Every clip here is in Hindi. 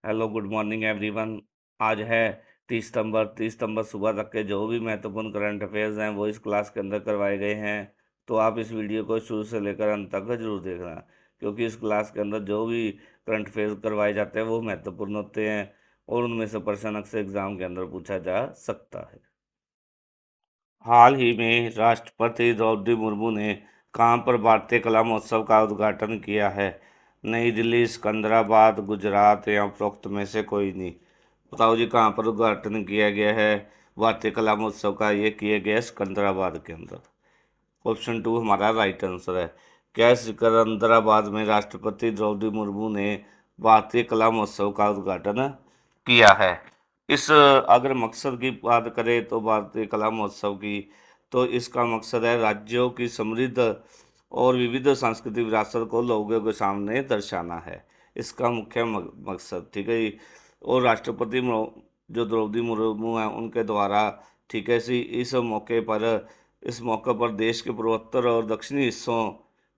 Hello, good morning everyone. आज है 30 सितंबर। 30 सितंबर सुबह तक के जो भी महत्वपूर्ण करंट अफेयर्स हैं वो इस क्लास के अंदर करवाए गए हैं। तो आप इस वीडियो को शुरू से लेकर अंत तक जरूर देखना, क्योंकि इस क्लास के अंदर जो भी करंट अफेयर्स करवाए जाते हैं वो महत्वपूर्ण होते हैं और उनमें से प्रश्न अक्सर एग्जाम के अंदर पूछा जा सकता है। हाल ही में राष्ट्रपति द्रौपदी मुर्मू ने कहाँ पर भारतीय कला महोत्सव का उद्घाटन किया है? नई दिल्ली, सिकंदराबाद, गुजरात या उपरोक्त में से कोई नहीं। बताओ जी, कहाँ पर उद्घाटन किया गया है भारतीय कला महोत्सव का? ये किया गया है सिकंदराबाद के अंदर। ऑप्शन 2 हमारा राइट आंसर है। क्या सिकंदराबाद में राष्ट्रपति द्रौपदी मुर्मू ने भारतीय कला महोत्सव का उद्घाटन किया है? इस अगर मकसद की बात करें तो भारतीय कला महोत्सव की, तो इसका मकसद है राज्यों की समृद्ध और विविध सांस्कृतिक विरासत को लोगों के सामने दर्शाना है। इसका मुख्य मकसद, ठीक है जी। और राष्ट्रपति जो द्रौपदी मुर्मू हैं उनके द्वारा, ठीक है सी, इस मौके पर देश के पूर्वोत्तर और दक्षिणी हिस्सों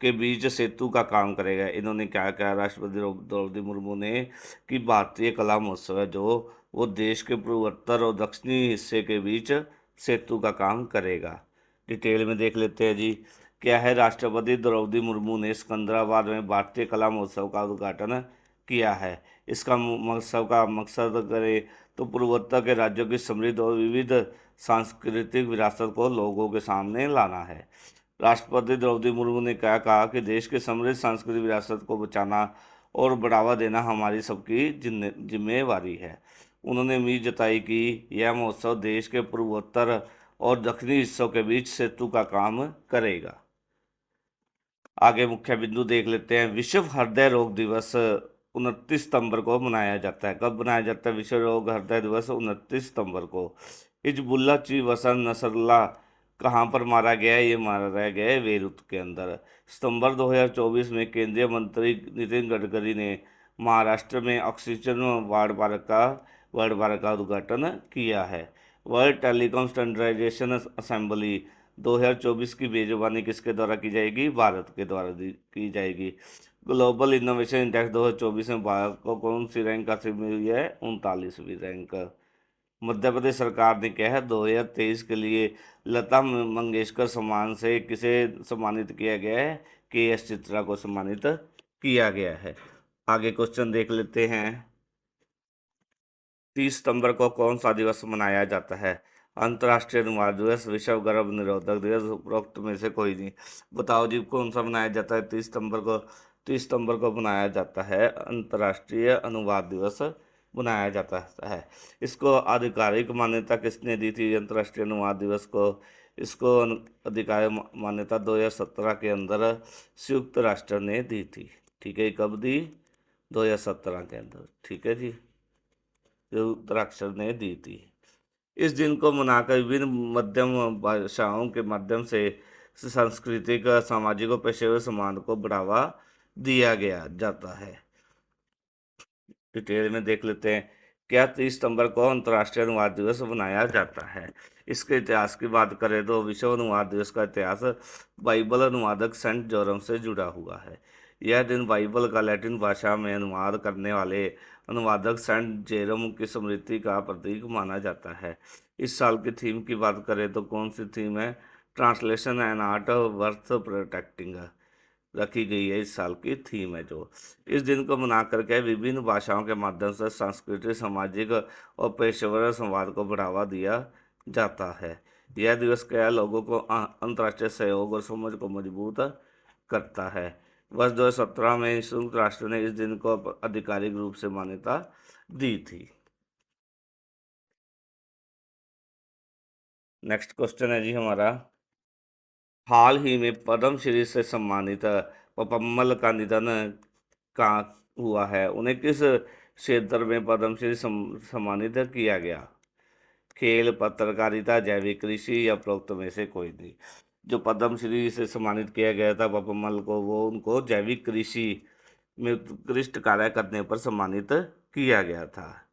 के बीच सेतु का काम करेगा। इन्होंने क्या कहा राष्ट्रपति द्रौपदी मुर्मू ने, कि भारतीय कला महोत्सव है जो वो देश के पूर्वोत्तर और दक्षिणी हिस्से के बीच सेतु का काम करेगा। डिटेल में देख लेते हैं जी। क्या है, राष्ट्रपति द्रौपदी मुर्मू ने सिकंदराबाद में भारतीय कला महोत्सव का उद्घाटन किया है। इसका महोत्सव का मकसद करें तो पूर्वोत्तर के राज्यों की समृद्ध और विविध सांस्कृतिक विरासत को लोगों के सामने लाना है। राष्ट्रपति द्रौपदी मुर्मू ने क्या कहा कि देश की समृद्ध सांस्कृतिक विरासत को बचाना और बढ़ावा देना हमारी सबकी जिम्मेवारी है। उन्होंने उम्मीद जताई कि यह महोत्सव देश के पूर्वोत्तर और दक्षिणी हिस्सों के बीच सेतु का काम करेगा। आगे मुख्य बिंदु देख लेते हैं। विश्व हृदय रोग दिवस 29 सितंबर को मनाया जाता है। कब मनाया जाता है विश्व रोग हृदय दिवस? 29 सितंबर को। हिजबुल्लाह ची वसन नसरुल्लाह कहाँ पर मारा गया है? ये मारा गया है बेरूत के अंदर। सितंबर 2024 में केंद्रीय मंत्री नितिन गडकरी ने महाराष्ट्र में ऑक्सीजन वार्ड पार्क का उद्घाटन किया है। वर्ल्ड टेलीकॉम स्टैंडर्डाइजेशन असेंबली 2024 की मेजबानी किसके द्वारा की जाएगी? भारत के द्वारा की जाएगी। ग्लोबल इनोवेशन इंडेक्स 2024 में भारत को कौन सी रैंक हासिल हुई है? 39वीं रैंक। मध्य प्रदेश सरकार ने क्या है 2023 के लिए लता मंगेशकर सम्मान से किसे सम्मानित किया गया है? के एस चित्रा को सम्मानित किया गया है। आगे क्वेश्चन देख लेते हैं। 30 सितंबर को कौन सा दिवस मनाया जाता है? अंतर्राष्ट्रीय अनुवाद दिवस, विश्व गर्भ निरोधक दिवस, उपरोक्त में से कोई नहीं। बताओ जी, कौन सा मनाया जाता है 30 सितंबर को? 30 सितंबर को मनाया जाता है अंतर्राष्ट्रीय अनुवाद दिवस मनाया जाता है। इसको आधिकारिक मान्यता किसने दी थी अंतर्राष्ट्रीय अनुवाद दिवस को? इसको आधिकारिक मान्यता 2017 के अंदर संयुक्त राष्ट्र ने दी थी। ठीक है, कब दी? 2017 के अंदर। ठीक है जी, संयुक्त राष्ट्र ने दी थी। इस दिन को मनाकर विभिन्न मध्यम भाषाओं के माध्यम से सांस्कृतिक, सामाजिक और पेशेवर सम्मान को बढ़ावा दिया गया जाता है। डिटेल में देख लेते हैं। क्या 30 सितंबर को अंतर्राष्ट्रीय अनुवाद दिवस मनाया जाता है? इसके इतिहास की बात करें तो विश्व अनुवाद दिवस का इतिहास बाइबल अनुवादक सेंट जोरम से जुड़ा हुआ है। यह दिन बाइबल का लैटिन भाषा में अनुवाद करने वाले अनुवादक सेंट जेरोम की स्मृति का प्रतीक माना जाता है। इस साल की थीम की बात करें तो कौन सी थीम है? Translation and art worth protecting रखी गई है। इस साल की थीम है जो। इस दिन को मना करके विभिन्न भाषाओं के माध्यम से सांस्कृतिक, सामाजिक और पेशेवर संवाद को बढ़ावा दिया जाता है। यह दिवस क्या लोगों को अंतर्राष्ट्रीय सहयोग और समझ को मजबूत करता है। वर्ष 2017 में संयुक्त राष्ट्र ने इस दिन को आधिकारिक रूप से मान्यता दी थी। नेक्स्ट क्वेश्चन है जी हमारा। हाल ही में पद्मश्री से सम्मानित पपम्मल का निधन कहाँ हुआ है? उन्हें किस क्षेत्र में पद्मश्री सम्मानित किया गया? खेल, पत्रकारिता, जैविक कृषि या उपरोक्त में से कोई नहीं। जो पद्मश्री से सम्मानित किया गया था पपम्मल को, वो उनको जैविक कृषि में उत्कृष्ट कार्य करने पर सम्मानित किया गया था।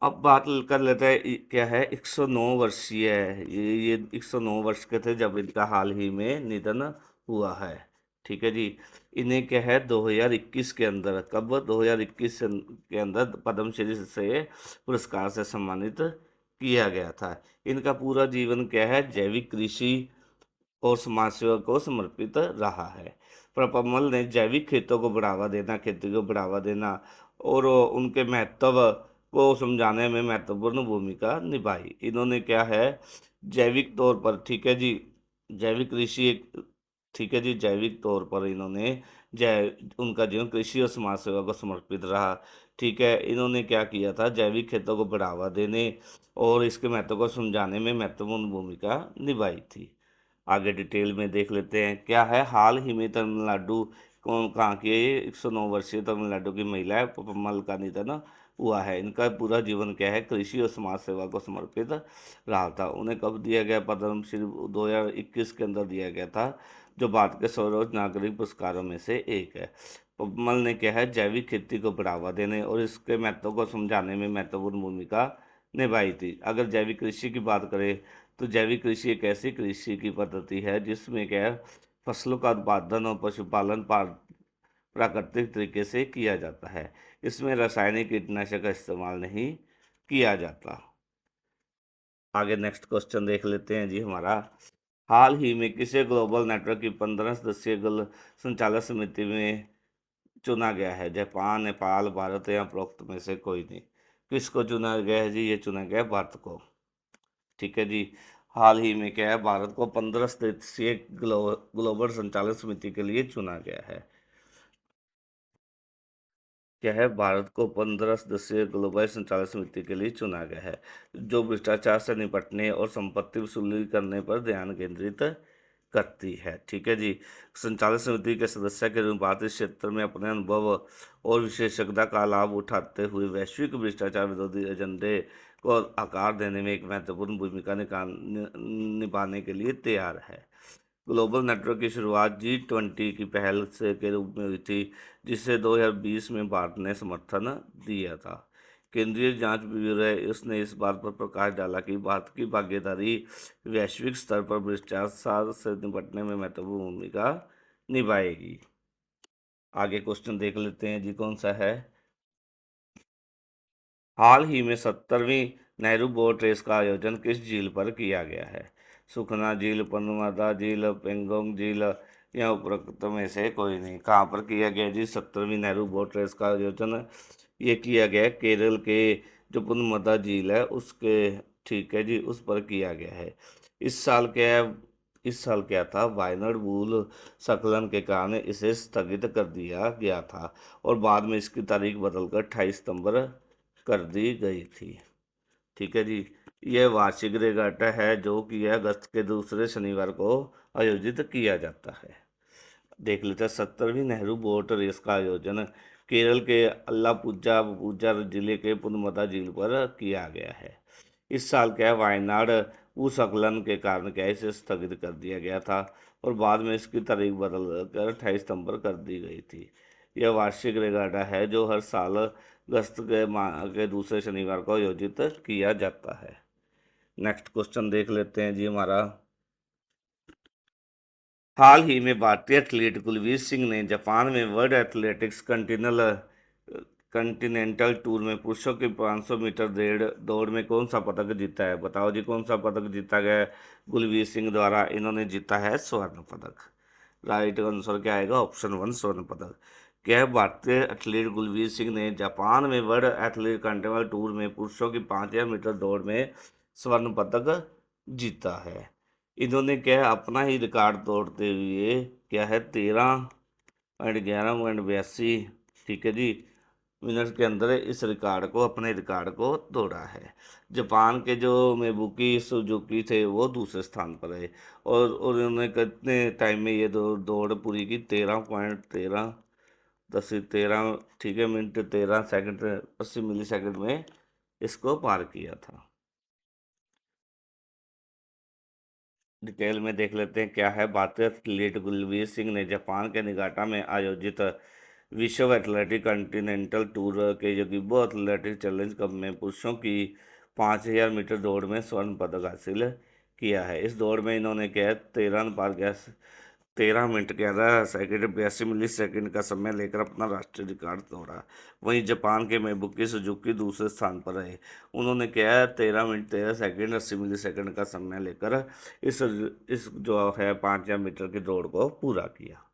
अब बात कर लेते हैं क्या है 109 वर्षीय है ये 109 वर्ष के थे जब इनका हाल ही में निधन हुआ है। ठीक है जी। इन्हें क्या है 2021 के अंदर, कब, 2021 के अंदर पद्मश्री से पुरस्कार से सम्मानित किया गया था। इनका पूरा जीवन क्या है, जैविक कृषि और समाज सेवा को समर्पित रहा है। प्रपमल ने जैविक खेतों को बढ़ावा देना, खेती को बढ़ावा देना और उनके महत्व को समझाने में महत्वपूर्ण भूमिका निभाई। इन्होंने क्या है, जैविक तौर पर, ठीक है जी, जैविक कृषि एक, ठीक है जी, जैविक तौर पर इन्होंने जै उनका जीवन कृषि और समाज सेवा को समर्पित रहा। ठीक है, इन्होंने क्या किया था, जैविक खेतों को बढ़ावा देने और इसके महत्व को समझाने में महत्वपूर्ण भूमिका निभाई थी। आगे डिटेल में देख लेते हैं क्या है। हाल ही में तमिलनाडु, कौन कहाँ की है ये, 109 वर्षीय तमिलनाडु की महिला है पम्मल का निधन हुआ है। इनका पूरा जीवन क्या है, कृषि और समाज सेवा को समर्पित रहा था। उन्हें कब दिया गया, पद्मश्री 2021 के अंदर दिया गया था, जो भारत के सर्वोच्च नागरिक पुरस्कारों में से एक है। पम्मल ने क्या है, जैविक खेती को बढ़ावा देने और इसके महत्व को समझाने में महत्वपूर्ण भूमिका निभाई थी। अगर जैविक कृषि की बात करें तो जैविक कृषि एक ऐसी कृषि की पद्धति है जिसमें क्या है, फसलों का उत्पादन और पशुपालन प्राकृतिक तरीके से किया जाता है। इसमें रासायनिक कीटनाशक का इस्तेमाल नहीं किया जाता। आगे नेक्स्ट क्वेश्चन देख लेते हैं जी हमारा। हाल ही में किसे ग्लोबल नेटवर्क की 15 सदस्यीय संचालक समिति में चुना गया है, जापान, नेपाल, भारत या उपरोक्त में से कोई नहीं। किसको चुना गया है जी, ये चुना गया है भारत को। ठीक है जी। हाल ही में क्या है, भारत को 15 सदस्यीय ग्लोबल संचालक समिति के लिए चुना गया है। क्या है, भारत को 15 सदस्यीय ग्लोबल संचालक समिति के लिए चुना गया है, जो भ्रष्टाचार से निपटने और संपत्ति वसूली करने पर ध्यान केंद्रित करती है। ठीक है जी। संचालक समिति के सदस्य के रूप में भारत इस क्षेत्र में अपने अनुभव और विशेषज्ञता का लाभ उठाते हुए वैश्विक भ्रष्टाचार विरोधी एजेंडे को आकार देने में एक महत्वपूर्ण भूमिका निभाने के लिए तैयार है। ग्लोबल नेटवर्क की शुरुआत G20 की पहल से के रूप में हुई थी, जिसे 2020 में भारत ने समर्थन दिया था। केंद्रीय जांच ब्यूरो है, उसने इस बात पर प्रकाश डाला कि भारत की भागीदारी वैश्विक स्तर पर भ्रष्टाचार से निपटने में महत्वपूर्ण भूमिका निभाएगी। आगे क्वेश्चन देख लेते हैं जी, कौन सा है। हाल ही में 70वीं नेहरू बोट रेस का आयोजन किस झील पर किया गया है, सुखना झील, पनमरदा झील, पेंगोंग झील या उपरोक्त में से कोई नहीं। कहाँ पर किया गया जी, 70वीं नेहरू बोट रेस का आयोजन ये किया गया है केरल के जो पुनमदा झील है उसके, ठीक है जी, उस पर किया गया है। इस साल क्या है, इस साल क्या था, वायनाड भूल स्खलन के कारण इसे स्थगित कर दिया गया था और बाद में इसकी तारीख बदलकर 28 सितंबर कर दी गई थी। ठीक है जी। यह वार्षिक रेगाटा है जो कि अगस्त के दूसरे शनिवार को आयोजित किया जाता है। देख लेते हैं 70वीं नेहरू बोट रेस का आयोजन केरल के अल्लापुझा पूजा जिले के पुनमदा झील पर किया गया है। इस साल क्या है, वायनाड भूस्खलन के कारण क्या है, इसे स्थगित कर दिया गया था और बाद में इसकी तारीख बदल कर 28 सितंबर कर दी गई थी। यह वार्षिक रेगाटा है जो हर साल अगस्त के माह के दूसरे शनिवार को आयोजित किया जाता है। नेक्स्ट क्वेश्चन देख लेते हैं जी हमारा। हाल ही में भारतीय एथलीट कुलवीर सिंह ने जापान में वर्ल्ड एथलेटिक्स कंटिनेंटल टूर में पुरुषों की 500 मीटर दौड़ में कौन सा पदक जीता है, बताओ जी कौन सा पदक जीता गया है कुलवीर सिंह द्वारा। इन्होंने जीता है स्वर्ण पदक। राइट आंसर क्या आएगा, ऑप्शन 1 स्वर्ण पदक। क्या है, भारतीय एथलीट कुलवीर सिंह ने जापान में वर्ल्ड एथलीट कंटिनेंटल टूर में पुरुषों की 5000 मीटर दौड़ में स्वर्ण पदक जीता है। इन्होंने क्या है, अपना ही रिकॉर्ड तोड़ते हुए क्या है, 13.11 ठीक है जी, मिनट के अंदर इस रिकॉर्ड को, अपने रिकॉर्ड को तोड़ा है। जापान के जो मेबुकी सुजुकी थे वो दूसरे स्थान पर रहे और उन्होंने कितने टाइम में ये दौड़ पूरी की, 13.13 13, ठीक है, मिनट 13 सेकंड 80 मिली सेकंड में इसको पार किया था। डिटेल में देख लेते हैं क्या है। भारतीय एथलीट गुलवीर सिंह ने जापान के निगाटा में आयोजित विश्व एथलेटिक कॉन्टिनेंटल टूर के योगिबो एथलेटिक चैलेंज कप में पुरुषों की 5000 मीटर दौड़ में स्वर्ण पदक हासिल किया है। इस दौड़ में इन्होंने क्या 13 पार गया 13 मिनट 11 सेकंड 82 मिली सेकंड का समय लेकर अपना राष्ट्रीय रिकॉर्ड तोड़ा। वहीं जापान के मेबुकी सुजुकी दूसरे स्थान पर रहे। उन्होंने क्या है 13 मिनट 13 सेकंड 80 मिली सेकंड का समय लेकर इस जो है 5000 मीटर की दौड़ को पूरा किया।